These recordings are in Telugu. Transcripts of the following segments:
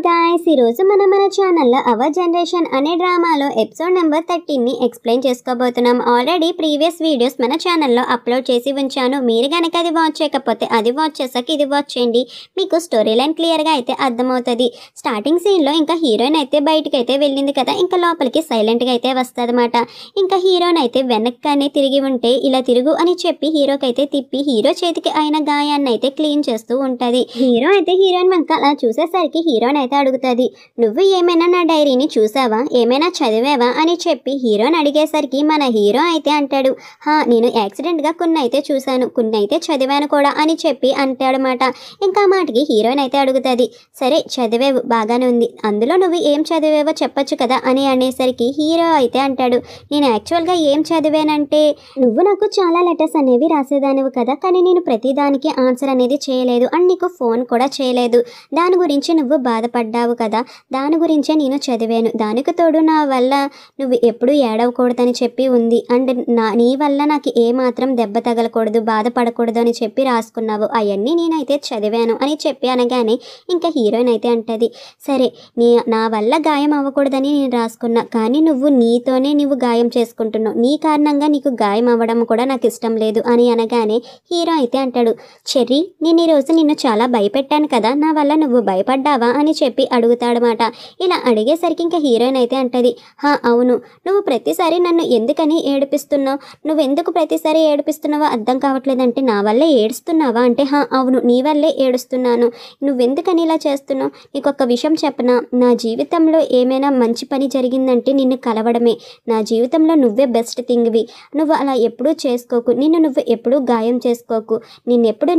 గాయ్స్ ఈరోజు మన ఛానల్లో అవర్ జనరేషన్ అనే డ్రామాలో ఎపిసోడ్ నెంబర్ 13ని ఎక్స్ప్లెయిన్ చేసుకోబోతున్నాం. ఆల్రెడీ ప్రీవియస్ వీడియోస్ మన ఛానల్లో అప్లోడ్ చేసి ఉంచాను. మీరు కనుక అది వాచ్ చేయకపోతే అది వాచ్ చేసాక ఇది వాచ్ చేయండి. మీకు స్టోరీ లైన్ క్లియర్గా అయితే అర్థమవుతుంది. స్టార్టింగ్ సీన్లో ఇంకా హీరోయిన్ అయితే బయటకు అయితే వెళ్ళింది కదా, ఇంకా లోపలికి సైలెంట్గా అయితే వస్తుందన్నమాట. ఇంకా హీరోయిన్ అయితే వెనక్కనే తిరిగి ఉంటే ఇలా తిరుగు అని చెప్పి హీరోకి అయితే తిప్పి హీరో చేతికి అయిన గాయాన్ని అయితే క్లీన్ చేస్తూ ఉంటుంది. హీరో అయితే హీరోయిన్ వెనక అలా చూసేసరికి హీరోయిన్ అయితే అడుగుతుంది, నువ్వు ఏమైనా నా డైరీని చూసావా, ఏమైనా చదివావా అని చెప్పి హీరోని అడిగేసరికి మన హీరో అయితే అంటాడు, నేను యాక్సిడెంట్గా కొన్ని అయితే చూశాను, కొన్ని అయితే చదివాను కూడా అని చెప్పి అంటాడనమాట. ఇంకా మాటకి హీరోయిన్ అయితే అడుగుతుంది, సరే చదివేవు బాగానే ఉంది, అందులో నువ్వు ఏం చదివేవో చెప్పొచ్చు కదా అని అనేసరికి హీరో అయితే అంటాడు, నేను యాక్చువల్గా ఏం చదివానంటే నువ్వు నాకు చాలా లెటర్స్ అనేవి రాసేదానివి కదా, కానీ నేను ప్రతిదానికి ఆన్సర్ అనేది చేయలేదు అండ్ నీకు ఫోన్ కూడా చేయలేదు, దాని గురించి నువ్వు బాధపడ్డావు కదా, దాని గురించే నేను చదివాను, దానికి తోడు నా వల్ల నువ్వు ఎప్పుడూ ఏడవకూడదని చెప్పి ఉంది అండ్ నీ వల్ల నాకు ఏమాత్రం దెబ్బ తగలకూడదు, బాధపడకూడదు అని చెప్పి రాసుకున్నావు, అవన్నీ నేనైతే చదివాను అని చెప్పి అనగానే ఇంకా హీరోయిన్ అయితే అంటది, సరే నా వల్ల గాయం అవ్వకూడదని నేను రాసుకున్నా, కానీ నువ్వు గాయం చేసుకుంటున్నావు, నీ కారణంగా నీకు గాయం అవ్వడం కూడా నాకు ఇష్టం లేదు అని అనగానే హీరో అయితే అంటాడు, చెర్రీ నేను ఈరోజు నిన్ను చాలా భయపెట్టాను కదా, నా వల్ల నువ్వు భయపడ్డావా అని చెప్పి అడుగుతాడనమాట. ఇలా అడిగేసరికి ఇంకా హీరోయిన్ అయితే అంటది, అవును, నువ్వు ప్రతిసారి నన్ను ఎందుకని ఏడిపిస్తున్నావు, నువ్వెందుకు ప్రతిసారి ఏడిపిస్తున్నావో అర్థం కావట్లేదంటే నా వల్లే ఏడుస్తున్నావా అంటే అవును నీ వల్లే ఏడుస్తున్నాను, నువ్వెందుకని ఇలా చేస్తున్నావు, నీకు ఒక విషయం చెప్పనా, నా జీవితంలో ఏమైనా మంచి పని జరిగిందంటే నిన్ను కలవడమే, నా జీవితంలో నువ్వే బెస్ట్ థింగ్వి, నువ్వు అలా ఎప్పుడూ చేసుకోకు, నువ్వు ఎప్పుడూ గాయం చేసుకోకు,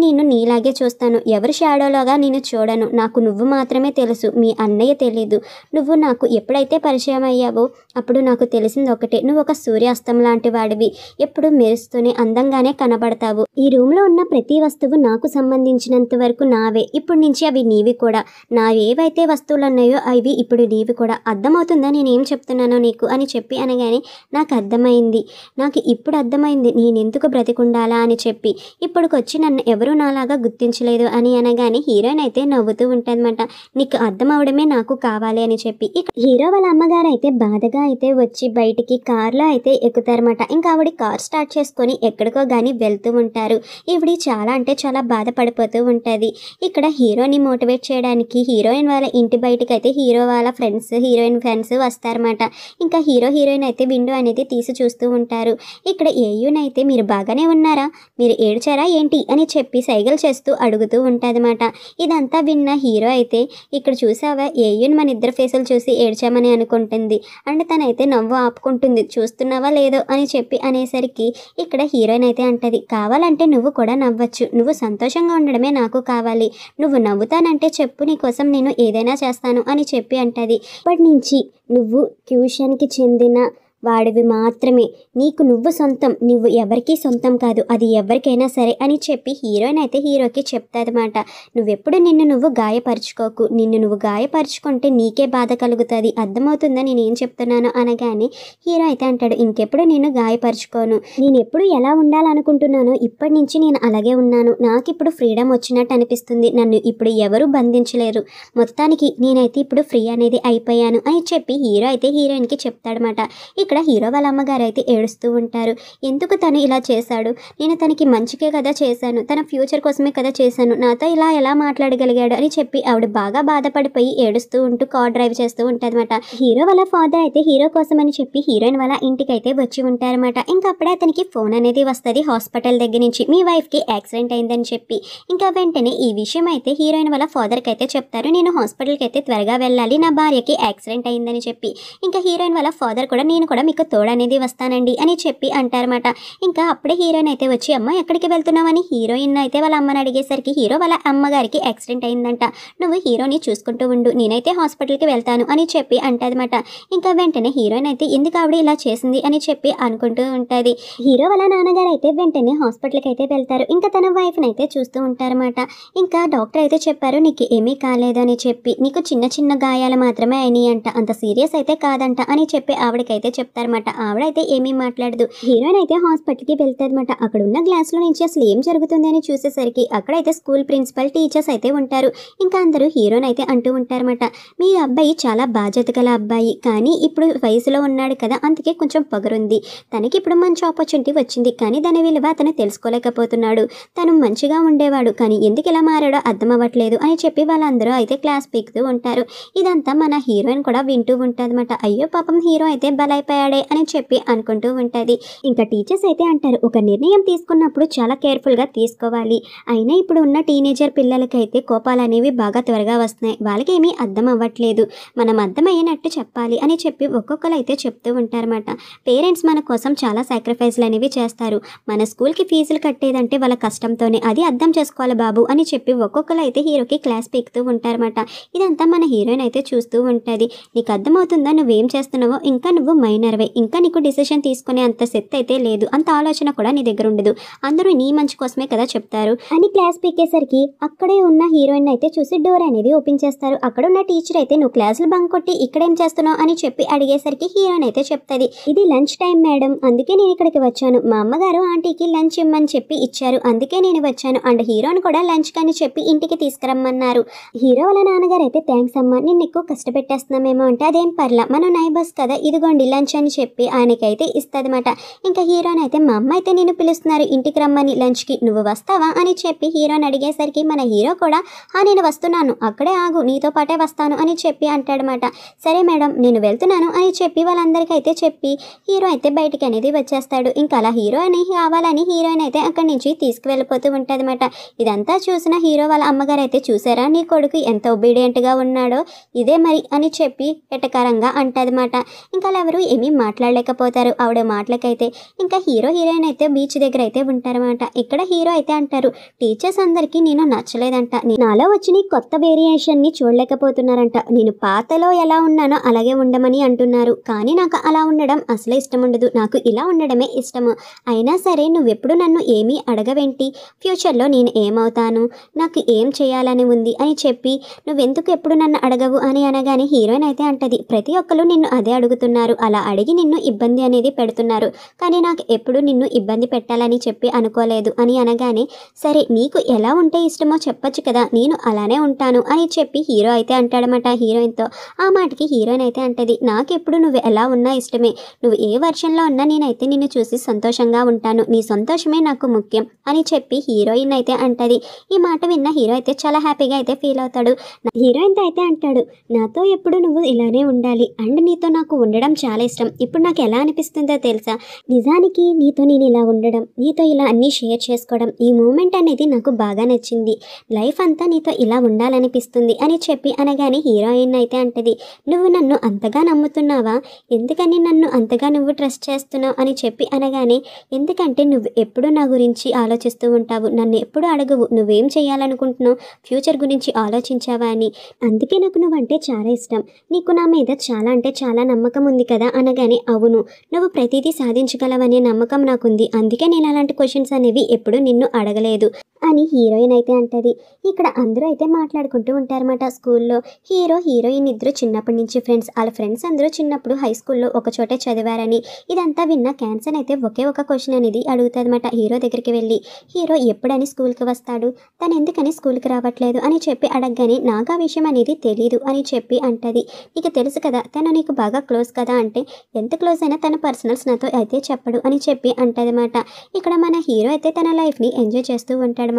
నేను నీలాగే చూస్తాను, ఎవరి షాడోలాగా నేను చూడను, నాకు నువ్వు మాత్రమే తెలుసు, మీ అన్నయ్య తెలీదు, నువ్వు నాకు ఎప్పుడైతే పరిచయం అయ్యావో అప్పుడు నాకు తెలిసింది ఒకటే, నువ్వు ఒక సూర్యాస్తం లాంటి వాడివి, ఎప్పుడు మెరుస్తూనే అందంగానే కనబడతావు, ఈ రూమ్లో ఉన్న ప్రతి వస్తువు నాకు సంబంధించినంత వరకు నావే, ఇప్పుడు నుంచి అవి నీవి కూడా, నావేవైతే వస్తువులు ఉన్నాయో అవి ఇప్పుడు నీవి కూడా, అర్థమవుతుందా నేనేం చెప్తున్నానో నీకు అని చెప్పి అనగానే నాకు అర్థమైంది, నాకు ఇప్పుడు అర్థమైంది నేనెందుకు బ్రతికుండాలా అని చెప్పి, ఇప్పుడుకొచ్చి నన్ను ఎవరూ నాలాగా గుర్తించలేదు అని అనగానే హీరోయిన్ అయితే నవ్వుతూ ఉంటుందన్నమాట. నీకు అర్థం అవడమే నాకు కావాలి అని చెప్పి ఇక హీరో వాళ్ళ అమ్మగారు అయితే బాధగా అయితే వచ్చి బయటికి కార్లో అయితే ఎక్కుతారన్నమాట. ఇంకా ఆవిడ కార్ స్టార్ట్ చేసుకొని ఎక్కడికో కానీ వెళ్తూ ఉంటారు. ఈవిడ చాలా అంటే చాలా బాధపడిపోతూ ఉంటుంది. ఇక్కడ హీరోని మోటివేట్ చేయడానికి హీరోయిన్ వాళ్ళ ఇంటి బయటకు అయితే హీరో వాళ్ళ ఫ్రెండ్స్ హీరోయిన్ ఫ్రెండ్స్ వస్తారన్నమాట. ఇంకా హీరోయిన్ అయితే విండో అనేది తీసి చూస్తూ ఉంటారు. ఇక్కడ ఏయునైతే మీరు బాగానే ఉన్నారా, మీరు ఏడ్చారా ఏంటి అని చెప్పి సైగలు చేస్తూ అడుగుతూ ఉంటుందన్నమాట. ఇదంతా విన్న హీరో అయితే ఇక్కడ చూసావా ఏయున్ మన ఇద్దరు ఫేసులు చూసి ఏడ్చామని అనుకుంటుంది అండ్ తనైతే నవ్వు ఆపుకుంటుంది, చూస్తున్నావా లేదో అని చెప్పి అనేసరికి ఇక్కడ హీరోయిన్ అయితే అంటది, కావాలంటే నువ్వు కూడా నవ్వచ్చు, నువ్వు సంతోషంగా ఉండడమే నాకు కావాలి, నువ్వు నవ్వుతానంటే చెప్పు, నీకోసం నేను ఏదైనా చేస్తాను అని చెప్పి అంటది. ఇప్పటి నుంచి నువ్వు ట్యూషన్కి చెందిన వాడివి మాత్రమే, నీకు నువ్వు సొంతం, నువ్వు ఎవరికీ సొంతం కాదు, అది ఎవరికైనా సరే అని చెప్పి హీరోయిన్ అయితే హీరోకి చెప్తాదన్నమాట. నువ్వెప్పుడు నువ్వు గాయపరుచుకోకు, నువ్వు గాయపరుచుకుంటే నీకే బాధ కలుగుతుంది, అర్థమవుతుందా నేనేం చెప్తున్నాను అనగానే హీరో అయితే అంటాడు, ఇంకెప్పుడు నేను గాయపరుచుకోను, నేను ఎప్పుడు ఎలా ఉండాలనుకుంటున్నానో ఇప్పటి నుంచి నేను అలాగే ఉన్నాను, నాకు ఇప్పుడు ఫ్రీడమ్ వచ్చినట్టు అనిపిస్తుంది, నన్ను ఇప్పుడు ఎవరు బంధించలేరు, మొత్తానికి నేనైతే ఇప్పుడు ఫ్రీ అనేది అయిపోయాను అని చెప్పి హీరో అయితే హీరోయిన్కి చెప్తాడనమాట. ఇక్కడ హీరో వాళ్ళ అమ్మగారు అయితే ఏడుస్తూ ఉంటారు. ఎందుకు తను ఇలా చేశాడు, నేను తనకి మంచికే కదా చేశాను, తన ఫ్యూచర్ కోసమే కదా చేశాను, నాతో ఇలా ఎలా మాట్లాడగలిగాడు అని చెప్పి ఆవిడ బాగా బాధపడిపోయి ఏడుస్తూ ఉంటూ కార్ డ్రైవ్ చేస్తూ ఉంటుందన్నమాట. హీరో వాళ్ళ ఫాదర్ అయితే హీరో కోసం అని చెప్పి హీరోయిన్ వాళ్ళ ఇంటికి అయితే వచ్చి ఉంటారన్నమాట. ఇంకా అప్పుడే అతనికి ఫోన్ అనేది వస్తుంది హాస్పిటల్ దగ్గర నుంచి, మీ వైఫ్కి యాక్సిడెంట్ అయిందని చెప్పి. ఇంకా వెంటనే ఈ విషయం అయితే హీరోయిన్ వాళ్ళ ఫాదర్కి అయితే చెప్తారు, నేను హాస్పిటల్కి అయితే త్వరగా వెళ్ళాలి, నా భార్యకి యాక్సిడెంట్ అయిందని చెప్పి. ఇంకా హీరోయిన్ వాళ్ళ ఫాదర్ కూడా నేను కూడా మీకు తోడు అనేది వస్తానండి అని చెప్పి అంటారన్నమాట. ఇంకా అప్పుడే హీరోయిన్ అయితే వచ్చి, అమ్మ ఎక్కడికి వెళ్తున్నామని హీరోయిన్ అయితే వాళ్ళ అమ్మని అడిగేసరికి హీరో వాళ్ళ అమ్మగారికి యాక్సిడెంట్ అయిందంట, నువ్వు హీరోని చూసుకుంటూ ఉండు, నేనైతే హాస్పిటల్కి వెళ్తాను అని చెప్పి అంటదన్నమాట. ఇంకా వెంటనే హీరోయిన్ అయితే ఎందుకు ఆవిడ ఇలా చేసింది అని చెప్పి అనుకుంటూ ఉంటుంది. హీరో వాళ్ళ నాన్నగారు అయితే వెంటనే హాస్పిటల్కి అయితే వెళ్తారు. ఇంకా తన వైఫ్ని అయితే చూస్తూ ఉంటారన్నమాట. ఇంకా డాక్టర్ అయితే చెప్పారు, నీకు ఏమీ కాలేదు అని చెప్పి, నీకు చిన్న చిన్న గాయాలు మాత్రమే అయినాయి అంట, అంత సీరియస్ అయితే కాదంట అని చెప్పి ఆవిడకైతే చెప్తారన్నమాట. ఆవిడైతే ఏమీ మాట్లాడదు. హీరోయిన్ అయితే హాస్పిటల్కి వెళ్తారన్నమాట. అక్కడ ఉన్న గ్లాస్లో నుంచి అసలు ఏం జరుగుతుంది అని చూసేసరికి అక్కడైతే స్కూల్ ప్రిన్సిపల్, టీచర్స్ అయితే ఉంటారు. ఇంకా అందరూ హీరోయిన్ అయితే అంటూ ఉంటారన్నమాట, మీ అబ్బాయి చాలా బాధ్యత గల అబ్బాయి, కానీ ఇప్పుడు వయసులో ఉన్నాడు కదా, అందుకే కొంచెం పొగరుంది. తనకి ఇప్పుడు మంచి ఆపర్చునిటీ వచ్చింది, కానీ దాని విలువ అతను తెలుసుకోలేకపోతున్నాడు. తను మంచిగా ఉండేవాడు, కానీ ఎందుకు ఇలా మారాడో అర్థం అవ్వట్లేదు అని చెప్పి వాళ్ళందరూ అయితే క్లాస్ పీకుతూ ఉంటారు. ఇదంతా మన హీరోయిన్ కూడా వింటూ ఉంటుందన్నమాట. అయ్యో పాపం హీరో అయితే బలైపోయాడే అని చెప్పి అనుకుంటూ ఉంటుంది. ఇంకా టీచర్స్ అయితే అంటారు, ఒక నిర్ణయం తీసుకున్నప్పుడు చాలా కేర్ఫుల్గా తీసుకోవాలి. అయినా ఇప్పుడు ఉన్న టీనేజర్ పిల్లలకైతే కోపాలు అనేవి బాగా త్వరగా వస్తున్నాయి, వాళ్ళకి ఏమీ అర్థం అవ్వట్లేదు, మనం అర్థమయ్యేటట్టు చెప్పాలి అని చెప్పి ఒక్కొక్కరు అయితే చెప్తూ ఉంటారన్నమాట. పేరెంట్స్ మన కోసం చాలా సాక్రిఫైస్లు అనేవి చేస్తారు, మన స్కూల్కి ఫీజులు కట్టేదంటే వాళ్ళ కష్టంతోనే, అది అర్థం చేసుకోవాలి బాబు అని చెప్పి ఒక్కొక్కరు అయితే హీరోకి క్లాస్ పీకుతూ ఉంటారన్నమాట. ఇదంతా మన హీరోయిన్ అయితే చూస్తూ ఉంటుంది. నీకు అర్థమవుతుందా నువ్వేం చేస్తున్నావో, ఇంకా నువ్వు మైనర్వే, ఇంకా నీకు డిసిషన్ తీసుకునే అంత శక్తి అయితే లేదు, అంత ఆలోచన కూడా నీ దగ్గర ఉండదు, అందరూ నీ మంచి కోసమే కదా చెప్తారు అని క్లాస్ పీకేసరికి అక్కడే ఉన్న హీరోయిన్ అయితే చూసి డోర్ అనేది ఓపెన్ చేస్తారు. అక్కడ ఉన్న టీచర్ అయితే నువ్వు క్లాసులు బంక్ కొట్టి ఇక్కడేం చేస్తున్నావు అని చెప్పి అడిగేసరికి హీరోయిన్ అయితే చెప్తుంది, ఇది లంచ్ టైం మేడం, అందుకే నేను ఇక్కడికి వచ్చాను, మా అమ్మగారు ఆంటీకి లంచ్ ఇమ్మని చెప్పి ఇచ్చారు, అందుకే నేను వచ్చాను, అండ్ హీరోని కూడా లంచ్ కని చెప్పి ఇంటికి తీసుకురమ్మన్నారు. హీరో వాళ్ళ నాన్నగారు అయితే థ్యాంక్స్ అమ్మా, నిన్ను ఎక్కువ కష్టపెట్టేస్తున్నామేమో అంటే అదేం పర్లా, మనం నైబర్స్ కదా, ఇదిగోండి లంచ్ అని చెప్పి ఆయనకైతే ఇస్తుందన్నమాట. ఇంకా హీరోని అయితే మా అమ్మ అయితే నేను పిలుస్తున్నారు ఇంటికి రమ్మని లంచ్కి, నువ్వు వస్తావా అని చెప్పి హీరోని అడిగేసరికి మన హీరో కూడా నేను వస్తున్నాను, అక్కడే ఆగు, నీతో పాటే వస్తాను అని చెప్పి అంటాడనమాట. సరే మేడం నేను వెళ్తున్నాను అని చెప్పి వాళ్ళందరికైతే చెప్పి హీరో అయితే బయటికి అనేది వచ్చేస్తాడు. ఇంకా అలా హీరో అని కావాలని హీరోయిన్ అయితే అక్కడి నుంచి తీసుకువెళ్ళిపోతూ ఉంటుందన్నమాట. ఇదంతా చూసిన హీరో వాళ్ళ అమ్మగారు అయితే, చూసారా నీ కొడుకు ఎంత ఒబీడియంట్గా ఉన్నాడో, ఇదే మరి అని చెప్పి ఎటకారంగా అంటదన్నమాట. ఇంకా అలా ఎవరు ఏమీ మాట్లాడలేకపోతారు ఆవిడ మాటలకైతే. ఇంకా హీరో హీరోయిన్ అయితే బీచ్ దగ్గర అయితే ఉంటారన్నమాట. ఇక్కడ హీరో అయితే అంటారు, టీచర్స్ అందరికీ నేను నచ్చలేదంట, నాలో వచ్చి నీ కొత్త వేరియేషన్ని చూడలేకపోతున్నారంట, నేను పాతలో ఎలా ఉన్నానో అలాగే ఉండమని అంటున్నారు, కానీ నాకు అలా ఉండడం అసలే ఇష్టం ఉండదు, నాకు ఇలా ఉండడమే ఇష్టము, అయినా సరే నువ్వెప్పుడు నన్ను ఏమీ అడగవేంటి, ఫ్యూచర్లో నేను ఏమవుతాను, నాకు ఏం చేయాలని ఉంది అని చెప్పి నువ్వెందుకు ఎప్పుడు నన్ను అడగవు అని అనగానే హీరోయిన్ అయితే అంటది, ప్రతి ఒక్కరు నిన్ను అదే అడుగుతున్నారు, అలా అడిగి నిన్ను ఇబ్బంది అనేది పెడుతున్నారు, కానీ నాకు ఎప్పుడు నిన్ను ఇబ్బంది పెట్టాలని చెప్పి అనుకోలేదు అని అనగానే, సరే నీకు ఎలా ఉంటే ఇష్టమో చెప్పొచ్చు కదా, నేను అలానే ఉంటాను అని చెప్పి హీరో అయితే అంటాడనమాట హీరోయిన్తో. ఆ మాటకి హీరోయిన్ అయితే అంటది, నాకెప్పుడు నువ్వు ఎలా ఉన్నా ఇష్టమే, నువ్వు ఏ వర్షన్లో ఉన్నా నేనైతే నిన్ను చూసి సంతోషంగా ఉంటాను, నీ సంతోషమే నాకు ముఖ్యం అని చెప్పి హీరోయిన్ అయితే అంటది. ఈ మాట విన్న హీరో అయితే చాలా హ్యాపీగా అయితే ఫీల్ అవుతాడు. హీరోయిన్ అయితే అంటాడు, నాతో ఎప్పుడు నువ్వు ఇలానే ఉండాలి, అండ్ నీతో నాకు ఉండడం చాలా ఇష్టం, ఇప్పుడు నాకు ఎలా అనిపిస్తుందో తెలుసా, నిజానికి నీతో నేను ఇలా ఉండడం, నీతో ఇలా అన్నీ షేర్ చేసుకోవడం, ఈ మూమెంట్ అనేది నాకు బాగా నచ్చింది, లైఫ్ అంతా నీతో ఇలా ఉండాలనిపిస్తుంది అని చెప్పి అనగానే హీరోయిన్ అయితే అంటది, నువ్వు నన్ను అంతగా నమ్ముతున్నావా, ఎందుకని నన్ను అంతగా నువ్వు ట్రస్ట్ చేస్తున్నావు అని చెప్పి అనగానే, ఎందుకంటే నువ్వు ఎప్పుడు నా గురించి ఆలోచిస్తూ ఉంటావు, నన్ను ఎప్పుడు అడగవు నువ్వేం చేయాలనుకుంటున్నావు, ఫ్యూచర్ గురించి ఆలోచించావా అని, అందుకే నాకు నువ్వంటే చాలా ఇష్టం, నీకు నా మీద చాలా అంటే చాలా నమ్మకం ఉంది కదా అనగానే, అవును నువ్వు ప్రతిదీ సాధించగలవనే నమ్మకం నాకుంది, అందుకే నేను అలాంటి క్వశ్చన్స్ అనేవి ఎప్పుడు నిన్ను అడగలేదు అని హీరోయిన్ అయితే అంటది. ఇక్కడ అందరూ అయితే మాట్లాడుకుంటూ ఉంటారన్నమాట. స్కూల్లో హీరో హీరోయిన్ ఇద్దరు చిన్నప్పటి నుంచి ఫ్రెండ్స్, వాళ్ళ ఫ్రెండ్స్ అందరూ చిన్నప్పుడు హై స్కూల్లో ఒక చోటే చదివారని. ఇదంతా విన్న క్యాన్సర్ అయితే ఒకే ఒక క్వశ్చన్ అనేది అడుగుతుందన్నమాట హీరో దగ్గరికి వెళ్ళి, హీరో ఎప్పుడని స్కూల్కి వస్తాడు, తను ఎందుకని స్కూల్కి రావట్లేదు అని చెప్పి అడగగానే, నాకు ఆ విషయం అనేది తెలీదు అని చెప్పి అంటది. నీకు తెలుసు కదా తను నీకు బాగా క్లోజ్ కదా అంటే, ఎంత క్లోజ్ అయినా తన పర్సనల్స్ నాతో అయితే చెప్పడు అని చెప్పి అంటదన్నమాట. ఇక్కడ మన హీరో అయితే తన లైఫ్ని ఎంజాయ్ చేస్తూ ఉంటాడనమాట.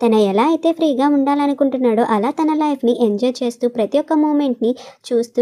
తన ఎలా అయితే ఫ్రీగా ఉండాలనుకుంటున్నాడో అలా తన లైఫ్ని ఎంజాయ్ చేస్తూ ప్రతి ఒక్క మూమెంట్ని చూస్తూ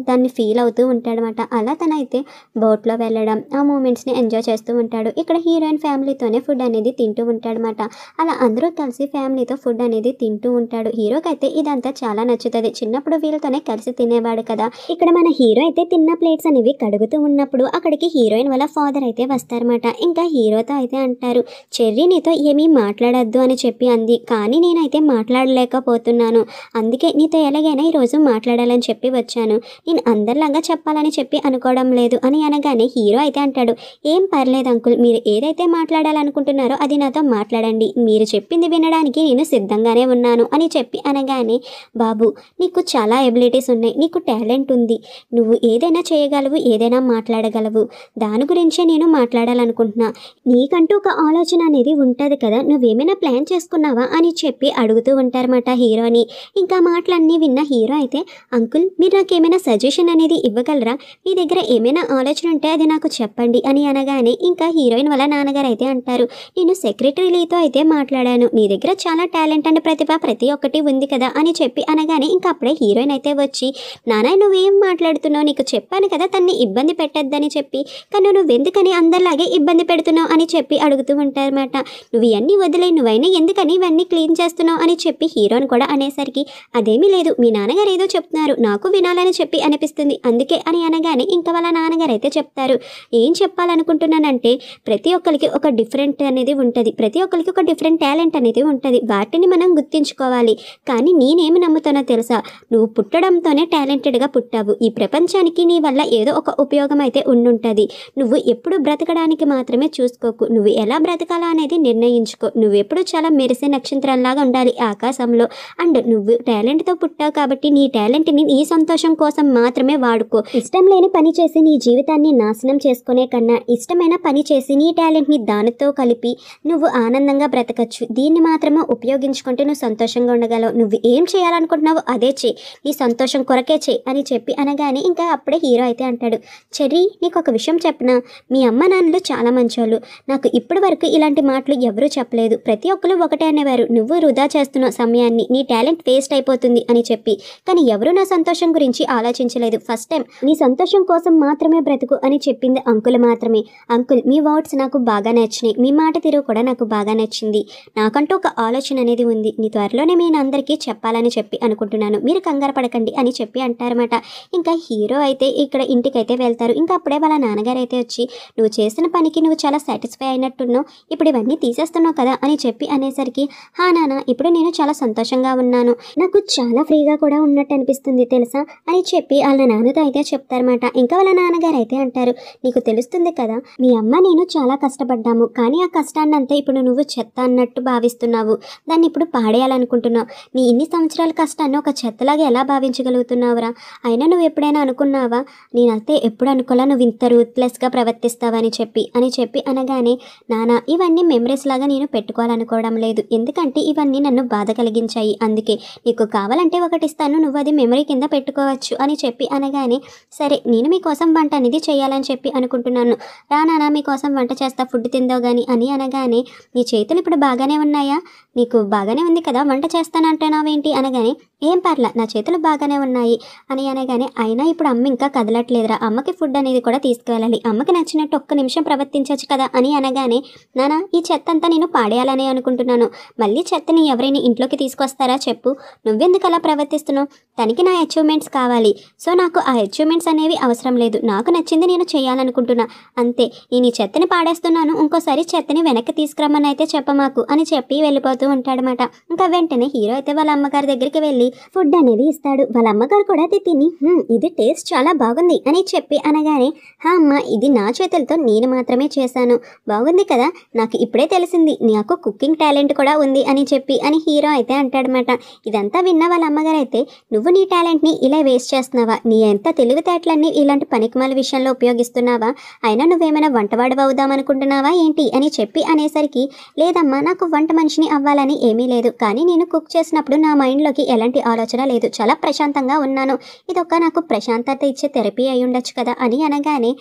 దాన్ని ఫీల్ అవుతూ ఉంటాడనమాట. అలా తనైతే బోట్లో వెళ్ళడం, ఆ మూమెంట్స్ని ఎంజాయ్ చేస్తూ ఉంటాడు. ఇక్కడ హీరోయిన్ ఫ్యామిలీతోనే ఫుడ్ అనేది తింటూ ఉంటాడనమాట. అలా అందరూ కలిసి ఫ్యామిలీతో ఫుడ్ అనేది తింటూ ఉంటాడు. హీరోకి అయితే ఇదంతా చాలా నచ్చుతుంది, చిన్నప్పుడు వీళ్ళతోనే కలిసి తినేవాడు కదా. ఇక్కడ మన హీరో అయితే తిన్న ప్లేట్స్ అనేవి కడుగుతూ ఉన్నప్పుడు అక్కడికి హీరోయిన్ వాళ్ళ ఫాదర్ అయితే వస్తారన్నమాట. ఇంకా హీరోతో అయితే అంటారు, చెర్రీ నీతో ఏమీ మాట్లాడద్దు, వద్దు అని చెప్పి అంది. కానీ నేనైతే మాట్లాడలేకపోతున్నాను, అందుకే నీతో ఎలాగైనా ఈరోజు మాట్లాడాలని చెప్పి వచ్చాను. నేను అందరిలాగా చెప్పాలని చెప్పి అనుకోవడం లేదు అని అనగానే హీరో అయితే అంటాడు, ఏం పర్లేదు అంకుల్, మీరు ఏదైతే మాట్లాడాలనుకుంటున్నారో అది నాతో మాట్లాడండి, మీరు చెప్పింది వినడానికి నేను సిద్ధంగానే ఉన్నాను అని చెప్పి అనగానే, బాబు నీకు చాలా ఎబిలిటీస్ ఉన్నాయి, నీకు టాలెంట్ ఉంది, నువ్వు ఏదైనా చేయగలవు, ఏదైనా మాట్లాడగలవు, దాని గురించే నేను మాట్లాడాలనుకుంటున్నా, నీకంటూ ఒక ఆలోచన అనేది ఉంటుంది కదా, నువ్వేమైనా ప్లాన్ చేసుకున్నావా అని చెప్పి అడుగుతూ ఉంటారన్నమాట హీరోని. ఇంకా మాటలన్నీ విన్న హీరో అయితే, అంకుల్ మీరు నాకు ఏమైనా సజెషన్ అనేది ఇవ్వగలరా, మీ దగ్గర ఏమైనా ఆలోచన ఉంటే అది నాకు చెప్పండి అని అనగానే ఇంకా హీరోయిన్ వాళ్ళ నాన్నగారు అయితే అంటారు, నేను సెక్రటరీతో అయితే మాట్లాడాను, నీ దగ్గర చాలా టాలెంట్ అండ్ ప్రతిభ ప్రతి ఒక్కటి ఉంది కదా అని చెప్పి అనగానే ఇంకా అప్పుడే హీరోయిన్ అయితే వచ్చి, నాన్న నువ్వేం మాట్లాడుతున్నావు, నీకు చెప్పాను కదా తన్ని ఇబ్బంది పెట్టద్దని చెప్పి, కానీ నువ్వెందుకని అందరిలాగే ఇబ్బంది పెడుతున్నావు అని చెప్పి అడుగుతూ ఉంటారన్నమాట. నువ్వు ఇవన్నీ వదిలే, నువ్వైనా ఎందుకని ఇవన్నీ క్లీన్ చేస్తున్నావు అని చెప్పి హీరోని కూడా అనేసరికి, అదేమీ లేదు మీ నాన్నగారు ఏదో చెప్తున్నారు, నాకు వినాలని చెప్పి అనిపిస్తుంది అందుకే అని అనగానే ఇంకా వాళ్ళ నాన్నగారు అయితే చెప్తారు, ఏం చెప్పాలనుకుంటున్నానంటే ప్రతి ఒక్కరికి ఒక డిఫరెంట్ అనేది ఉంటుంది, ప్రతి ఒక్కరికి ఒక డిఫరెంట్ టాలెంట్ అనేది ఉంటుంది, వాటిని మనం గుర్తించుకోవాలి. కానీ నేనేమి నమ్ముతానో తెలుసా, నువ్వు పుట్టడంతోనే టాలెంటెడ్గా పుట్టావు, ఈ ప్రపంచానికి నీ వల్ల ఏదో ఒక ఉపయోగం అయితే ఉండుంటుంది, నువ్వు ఎప్పుడు బ్రతకడానికి మాత్రమే చూసుకోకు, నువ్వు ఎలా బ్రతకాలా అనేది నిర్ణయించుకో, నువ్వు ఎప్పుడు చాలా మెరిసే నక్షత్రంలాగా ఉండాలి ఆకాశంలో, అండ్ నువ్వు టాలెంట్తో పుట్టావు కాబట్టి నీ టాలెంట్ని నీ సంతోషం కోసం మాత్రమే వాడుకో, ఇష్టం లేని పని చేసి నీ జీవితాన్ని నాశనం చేసుకునే కన్నా ఇష్టమైన పని చేసి నీ టాలెంట్ని దానితో కలిపి నువ్వు ఆనందంగా బ్రతకచ్చు, దీన్ని మాత్రమే ఉపయోగించుకుంటే నువ్వు సంతోషంగా ఉండగలవు, నువ్వు ఏం చేయాలనుకుంటున్నావో అదే చేయి, నీ సంతోషం కొరకే చేయి అని చెప్పి అనగానే ఇంకా అప్పుడే హీరో అయితే అంటాడు, చెర్రీ నీకు ఒక విషయం చెప్పనా, మీ అమ్మ నాన్నలు చాలా మంచోళ్ళు, నాకు ఇప్పటి వరకు ఇలాంటి మాటలు ఎవరూ చెప్పలేదు, ప్రతి ఒక్కరు ఒకటే అనేవారు, నువ్వు వృధా చేస్తున్నావు సమయాన్ని, నీ టాలెంట్ వేస్ట్ అయిపోతుంది అని చెప్పి, కానీ ఎవరు నా సంతోషం గురించి ఆలోచించలేదు, ఫస్ట్ టైం నీ సంతోషం కోసం మాత్రమే బ్రతుకు అని చెప్పింది అంకుల్ మాత్రమే. అంకుల్ మీ వర్డ్స్ నాకు బాగా నచ్చినాయి, మీ మాట తీరు కూడా నాకు బాగా నచ్చింది, నాకంటూ ఒక ఆలోచన అనేది ఉంది, నీ త్వరలోనే నేను అందరికీ చెప్పాలని చెప్పి అనుకుంటున్నాను, మీరు కంగారు పడకండి అని చెప్పి అంటారన్నమాట. ఇంకా హీరో అయితే ఇక్కడ ఇంటికైతే వెళ్తారు. ఇంకా అప్పుడే వాళ్ళ నాన్నగారు అయితే వచ్చి, నువ్వు చేసిన పనికి నువ్వు చాలా సాటిస్ఫై అయినట్టున్నావు, ఇప్పుడు ఇవన్నీ తీసేస్తున్నావు కదా అని చెప్పి అనేసరికి, హా నాన్న ఇప్పుడు నేను చాలా సంతోషంగా ఉన్నాను, నాకు చాలా ఫ్రీగా కూడా ఉన్నట్టు అనిపిస్తుంది తెలుసా అని చెప్పి వాళ్ళ నాన్నతో అయితే చెప్తారన్నమాట. ఇంకా వాళ్ళ నాన్నగారు అయితే అంటారు, నీకు తెలుస్తుంది కదా మీ అమ్మ నేను చాలా కష్టపడ్డాము, కానీ ఆ కష్టాన్ని అంతా ఇప్పుడు నువ్వు చెత్త అన్నట్టు భావిస్తున్నావు, దాన్ని ఇప్పుడు పాడేయాలనుకుంటున్నావు, నీ ఇన్ని సంవత్సరాల కష్టాన్ని ఒక చెత్తలాగా ఎలా భావించగలుగుతున్నావురా, అయినా నువ్వు ఎప్పుడైనా అనుకున్నావా, నేనైతే ఎప్పుడు అనుకోలా నువ్వు ఇంత రూత్లెస్గా ప్రవర్తిస్తావని చెప్పి అనగానే, నాన్న ఇవన్నీ మెమరీస్ లాగా నేను పెట్టుకోవాలనుకోవడం లేదు, ఎందుకంటే ఇవన్నీ నన్ను బాధ కలిగించాయి, అందుకే నీకు కావాలంటే ఒకటి ఇస్తాను, నువ్వు అది మెమరీ కింద పెట్టుకోవచ్చు అని చెప్పి అనగానే, సరే నేను మీకోసం వంట అనేది చేయాలని చెప్పి అనుకుంటున్నాను, రా నాన్న మీకోసం వంట చేస్తా, ఫుడ్ తిందో కానీ అని అనగానే, నీ చేతులు ఇప్పుడు బాగానే ఉన్నాయా, నీకు బాగానే ఉంది కదా, వంట చేస్తానంటున్నావేంటి అనగానే, ఏం పర్లా నా చేతులు బాగానే ఉన్నాయి అని అనగానే, అయినా ఇప్పుడు అమ్మ ఇంకా కదలట్లేదురా, అమ్మకి ఫుడ్ అనేది కూడా తీసుకువెళ్ళాలి, అమ్మకి నచ్చినట్టు ఒక్క నిమిషం ప్రవర్తించవచ్చు కదా అని అనగానే, నాన్న ఈ చెత్త అంతా నేను పాడేయాలని అనుకుంటున్నాను, మళ్ళీ చెత్తని ఎవరైనా ఇంట్లోకి తీసుకొస్తారా చెప్పు, నువ్వెందుకు అలా ప్రవర్తిస్తున్నావు, తనకి నా అచీవ్మెంట్స్ కావాలి, సో నాకు ఆ అచీవ్మెంట్స్ అనేవి అవసరం లేదు, నాకు నచ్చింది నేను చేయాలనుకుంటున్నా అంతే, నేను ఈ చెత్తని పాడేస్తున్నాను, ఇంకోసారి చెత్తని వెనక్కి తీసుకురమ్మని అయితే చెప్పమాకు అని చెప్పి వెళ్ళిపోతూ ఉంటాడనమాట. ఇంకా వెంటనే హీరో అయితే వాళ్ళ అమ్మగారి దగ్గరికి వెళ్ళి ఫుడ్ అనేది ఇస్తాడు. వాళ్ళ అమ్మగారు కూడా అది తిని, ఇది టేస్ట్ చాలా బాగుంది అని చెప్పి అనగానే, హా అమ్మ ఇది నా చేతులతో నేను మాత్రమే చేశాను, బాగుంది కదా, నాకు ఇప్పుడే తెలిసింది నాకు కుకింగ్ టాలెంట్ కూడా ఉంది అని చెప్పి అని హీరో అయితే అంటాడనమాట. ఇదంతా విన్న వాళ్ళ అమ్మగారు అయితే, నువ్వు నీ టాలెంట్ని ఇలా వేస్ట్ చేస్తున్నావా, నీ ఎంత తెలివితేటలన్నీ ఇలాంటి పనికిమాల విషయంలో ఉపయోగిస్తున్నావా, అయినా నువ్వేమైనా వంటవాడు అవుదామనుకుంటున్నావా ఏంటి అని చెప్పి అనేసరికి, లేదమ్మా నాకు వంట మనిషిని అవ్వాలని ఏమీ లేదు, కానీ నేను కుక్ చేసినప్పుడు నా మైండ్లోకి ఎలాంటి ఆలోచన లేదు, చాలా ప్రశాంతంగా ఉన్నాను, ఇదొక నాకు ప్రశాంతత ఇచ్చే థెరపీ అయి ఉండొచ్చు కదా అని అనగానే,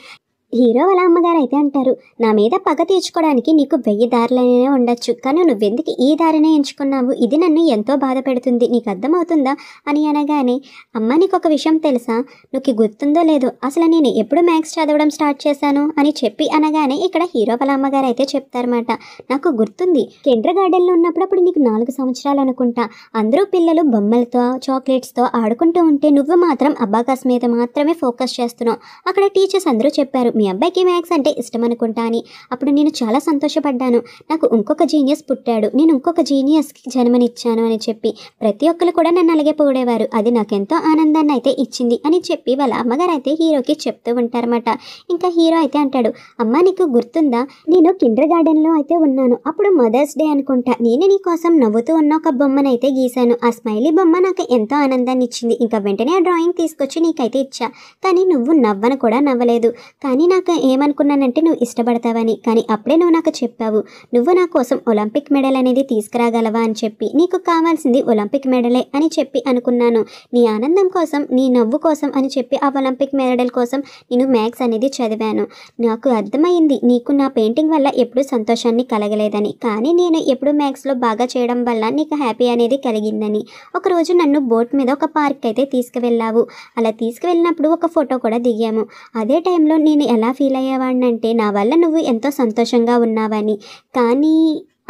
హీరో వాళ్ళ అమ్మగారు అయితే అంటారు, నా మీద పగ తీర్చుకోవడానికి నీకు 1000 దారులనే ఉండొచ్చు, కానీ నువ్వెందుకు ఈ దారినే ఎంచుకున్నావు, ఇది నన్ను ఎంతో బాధ పెడుతుంది, నీకు అర్థమవుతుందా అని అనగానే, అమ్మ నీకు ఒక విషయం తెలుసా, నీకు గుర్తుందో లేదో అసలు నేను ఎప్పుడు మ్యాథ్స్ చదవడం స్టార్ట్ చేశాను అని చెప్పి అనగానే, ఇక్కడ హీరో వాళ్ళ అమ్మగారు అయితే చెప్తారన్నమాట, నాకు గుర్తుంది కిండర్ గార్డెన్లో ఉన్నప్పుడు అప్పుడు నీకు 4 సంవత్సరాలు అనుకుంటా, అందరూ పిల్లలు బొమ్మలతో చాక్లెట్స్తో ఆడుకుంటూ ఉంటే నువ్వు మాత్రం అబాకస్ మీద మాత్రమే ఫోకస్ చేస్తున్నావు, అక్కడ టీచర్స్ అందరూ చెప్పారు మీ అబ్బాయికి మ్యాథ్స్ అంటే ఇష్టం అనుకుంటా అని. అప్పుడు నేను చాలా సంతోషపడ్డాను. నాకు ఇంకొక జీనియస్ పుట్టాడు, నేను ఇంకొక జీనియస్కి జన్మనిచ్చాను అని చెప్పి ప్రతి ఒక్కరు కూడా నన్ను అలాగే పొగిడేవారు. అది నాకెంతో ఆనందాన్ని అయితే ఇచ్చింది అని చెప్పి వాళ్ళ అమ్మగారు అయితే హీరోకి చెప్తూ ఉంటారన్నమాట. ఇంకా హీరో అయితే అంటాడు, అమ్మ నీకు గుర్తుందా, నేను కిండర్ గార్డెన్లో అయితే ఉన్నాను, అప్పుడు మదర్స్ డే అనుకుంటా, నేను నీ కోసం నవ్వుతూ ఉన్న ఒక బొమ్మను అయితే గీశాను. ఆ స్మైలీ బొమ్మ నాకు ఎంతో ఆనందాన్ని ఇచ్చింది. ఇంకా వెంటనే ఆ డ్రాయింగ్ తీసుకొచ్చి నీకైతే ఇచ్చా, కానీ నువ్వు నవ్వను కూడా నవ్వలేదు. కానీ నాకు ఏమనుకున్నానంటే నువ్వు ఇష్టపడతావని. కానీ అప్పుడే నువ్వు నాకు చెప్పావు, నువ్వు నా కోసం ఒలింపిక్ మెడల్ అనేది తీసుకురాగలవా అని చెప్పి. నీకు కావాల్సింది ఒలింపిక్ మెడలే అని చెప్పి అనుకున్నాను. నీ ఆనందం కోసం, నీ నవ్వు కోసం అని చెప్పి ఆ ఒలింపిక్ మెడల్ కోసం నేను మ్యాథ్స్ అనేది చదివాను. నాకు అర్థమైంది నీకు నా పెయింటింగ్ వల్ల ఎప్పుడూ సంతోషాన్ని కలగలేదని, కానీ నేను ఎప్పుడు మ్యాథ్స్లో బాగా చేయడం వల్ల నీకు హ్యాపీ అనేది కలిగిందని. ఒకరోజు నన్ను బోట్ మీద ఒక పార్క్ అయితే తీసుకువెళ్ళావు. అలా తీసుకువెళ్ళినప్పుడు ఒక ఫోటో కూడా దిగాము. అదే టైంలో నేను ఎలా ఫీల్ అయ్యేవాడినంటే నా వల్ల నువ్వు ఎంతో సంతోషంగా ఉన్నావని. కానీ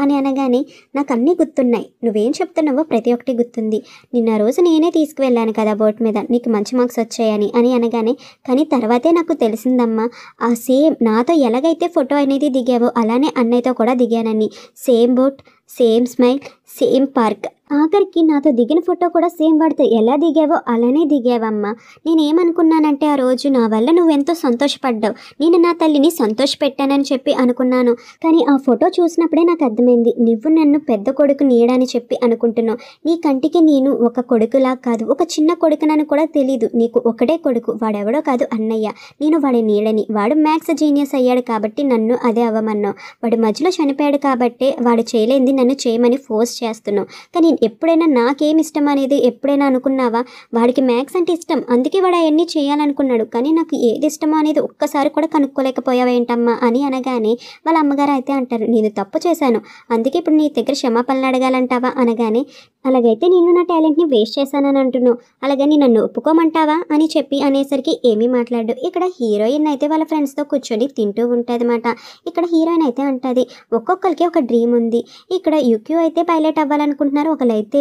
అని అనగానే నాకు అన్నీ గుర్తున్నాయి, నువ్వేం చెప్తున్నావో ప్రతి ఒక్కటి గుర్తుంది. నిన్న రోజు నేనే తీసుకువెళ్ళాను కదా బోట్ మీద, నీకు మంచి మార్క్స్ వచ్చాయని అని అనగానే, కానీ తర్వాతే నాకు తెలిసిందమ్మా, ఆ సేమ్ నాతో ఎలాగైతే ఫోటో అనేది దిగావో అలానే అన్నయ్యతో కూడా దిగానని. Same boat, same smile, same park, ఆఖరికి నాతో దిగిన ఫోటో కూడా సేమ్ వాడితో ఎలా దిగావో అలానే దిగావమ్మా. నేనేమనుకున్నానంటే ఆ రోజు నా వల్ల నువ్వెంతో సంతోషపడ్డావు, నేను నా తల్లిని సంతోషపెట్టానని చెప్పి అనుకున్నాను. కానీ ఆ ఫోటో చూసినప్పుడే నాకు అర్థమైంది, నువ్వు నన్ను పెద్ద కొడుకు నీడని చెప్పి అనుకుంటున్నావు. నీ కంటికి నేను ఒక కొడుకులా కాదు, ఒక చిన్న కొడుకునని కూడా తెలీదు. నీకు ఒకటే కొడుకు, వాడెవడో కాదు అన్నయ్య. నేను వాడి నీడని. వాడు మ్యాథ్స్ జీనియస్ అయ్యాడు కాబట్టి నన్ను అదే అవ్వమన్నావు. వాడి మధ్యలో చనిపోయాడు కాబట్టే వాడు చేయలేంది నన్ను చేయమని ఫోర్స్ చేస్తున్నావు. కానీ ఎప్పుడైనా నాకేం ఇష్టం అనేది ఎప్పుడైనా అనుకున్నావా? వాడికి మ్యాథ్స్ అంటే ఇష్టం, అందుకే వాడు అవన్నీ చేయాలనుకున్నాడు. కానీ నాకు ఏది ఇష్టమో అనేది ఒక్కసారి కూడా కనుక్కోలేకపోయావేంటమ్మా అని అనగానే వాళ్ళ అమ్మగారు అయితే అంటారు, నేను తప్పు చేశాను, అందుకే ఇప్పుడు నీ దగ్గర క్షమాపణలు అడగాలంటావా అనగానే, అలాగైతే నేను నా టాలెంట్ని వేస్ట్ చేశానని అంటున్నావు, అలాగని నన్ను ఒప్పుకోమంటావా అని చెప్పి అనేసరికి ఏమీ మాట్లాడు. ఇక్కడ హీరోయిన్ అయితే వాళ్ళ ఫ్రెండ్స్తో కూర్చొని తింటూ ఉంటుంది అన్నమాట. ఇక్కడ హీరోయిన్ అయితే అంటుంది, ఒక్కొక్కరికి ఒక డ్రీమ్ ఉంది. ఇక్కడ యూక్యూ అయితే పైలట్ అవ్వాలనుకుంటున్నారు, ఒకరైతే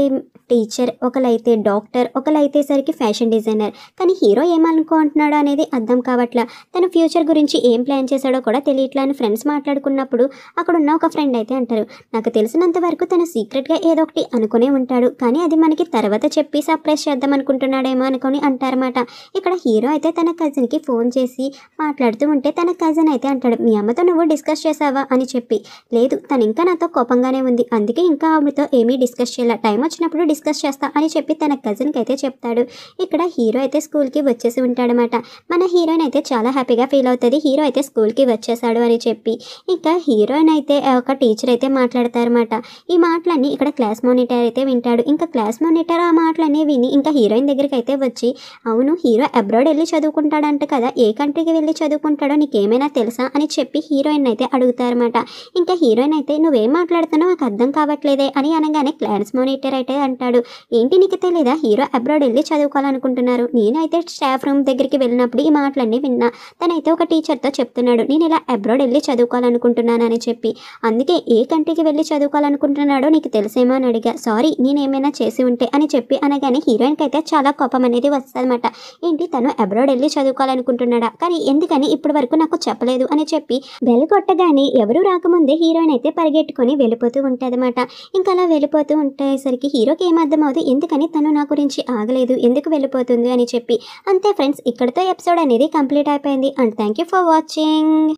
టీచర్, ఒకరైతే డాక్టర్, ఒకరైతే సరికి ఫ్యాషన్ డిజైనర్. కానీ హీరో ఏమనుకుంటున్నాడో అనేది అర్థం కావట్లా. తన ఫ్యూచర్ గురించి ఏం ప్లాన్ చేశాడో కూడా తెలియట్లా అని ఫ్రెండ్స్ మాట్లాడుకున్నప్పుడు అక్కడ ఉన్న ఒక ఫ్రెండ్ అయితే అంటారు, నాకు తెలిసినంత వరకు తను సీక్రెట్గా ఏదో ఒకటి అనుకునే ఉంటాడు, కానీ అది మనకి తర్వాత చెప్పి సర్ప్రైజ్ చేద్దాం అనుకుంటున్నాడేమో అనుకొని అంటారన్నమాట. ఇక్కడ హీరో అయితే తన కజిన్కి ఫోన్ చేసి మాట్లాడుతూ ఉంటే తన కజిన్ అయితే అంటాడు, మీ అమ్మతో నువ్వు డిస్కస్ చేసావా అని చెప్పి. లేదు, తను ఇంకా నాతో కోపంగానే ఉంది, అందుకే ఇంకా ఆమెతో ఏమీ డిస్కస్ చేయాలి, టైం వచ్చినప్పుడు డిస్కస్ చేస్తా అని చెప్పి తన కజిన్కి అయితే చెప్తాడు. ఇక్కడ హీరో అయితే స్కూల్కి వచ్చేసి ఉంటాడనమాట. మన హీరోయిన్ అయితే చాలా హ్యాపీగా ఫీల్ అవుతుంది, హీరో అయితే స్కూల్కి వచ్చేసాడు అని చెప్పి. ఇంకా హీరోయిన్ అయితే ఒక టీచర్ అయితే మాట్లాడతారన్నమాట. ఈ మాటలన్నీ ఇక్కడ క్లాస్ మానిటర్ అయితే వింటాడు. ఇంకా క్లాస్ మానిటర్ ఆ మాటలన్నీ విని ఇంకా హీరోయిన్ దగ్గరికి అయితే వచ్చి, అవును హీరో అబ్రాడ్ వెళ్ళి చదువుకుంటాడంట కదా, ఏ కంట్రీకి వెళ్ళి చదువుకుంటాడో నీకేమైనా తెలుసా అని చెప్పి హీరోయిన్ అయితే అడుగుతారన్నమాట. ఇంకా హీరోయిన్ అయితే నువ్వేం మాట్లాడుతున్నావు నాకు అర్థం కావట్లేదే అని అనగానే క్లాస్ మానిటర్ అయితే అంటాడు, ఏంటి నీకు తెలీదా, హీరో అబ్రాడ్ వెళ్ళి చదువుకోవాలనుకుంటున్నారు. నేనైతే స్టాఫ్ రూమ్ దగ్గరికి వెళ్ళినప్పుడు ఈ మాటలన్నీ విన్నా. తనైతే ఒక టీచర్తో చెప్తున్నాడు, నేను ఇలా అబ్రాడ్ వెళ్ళి చదువుకోవాలనుకుంటున్నాను అని చెప్పి. అందుకే ఏ కంట్రీకి వెళ్ళి చదువుకోవాలనుకుంటున్నాడో నీకు తెలిసేమో అని అడిగా, సారీ నేనేమైనా చేసి ఉంటే అని చెప్పి అనగానే హీరోయిన్కి అయితే చాలా కోపం అనేది వస్తుందన్నమాట. ఏంటి తను అబ్రాడ్ వెళ్ళి చదువుకోవాలనుకుంటున్నాడా, కానీ ఎందుకని ఇప్పటి వరకు నాకు చెప్పలేదు అని చెప్పి బెల్ కొట్టగానే ఎవరు రాకముందే హీరోయిన్ అయితే పరిగెట్టుకొని వెళ్ళిపోతూ ఉంటుందన్నమాట. ఇంకా అలా వెళ్ళిపోతూ ఉండేసరికి హీరోకి ఏమర్థం అవుతుంది, ఎందుకని తను నా గురించి ఆగలేదు, ఎందుకు వెళ్ళిపోతుంది అని చెప్పి. అంతే ఫ్రెండ్స్, ఇక్కడితో ఎపిసోడ్ అనేది కంప్లీట్ అయిపోయింది. And thank you for watching.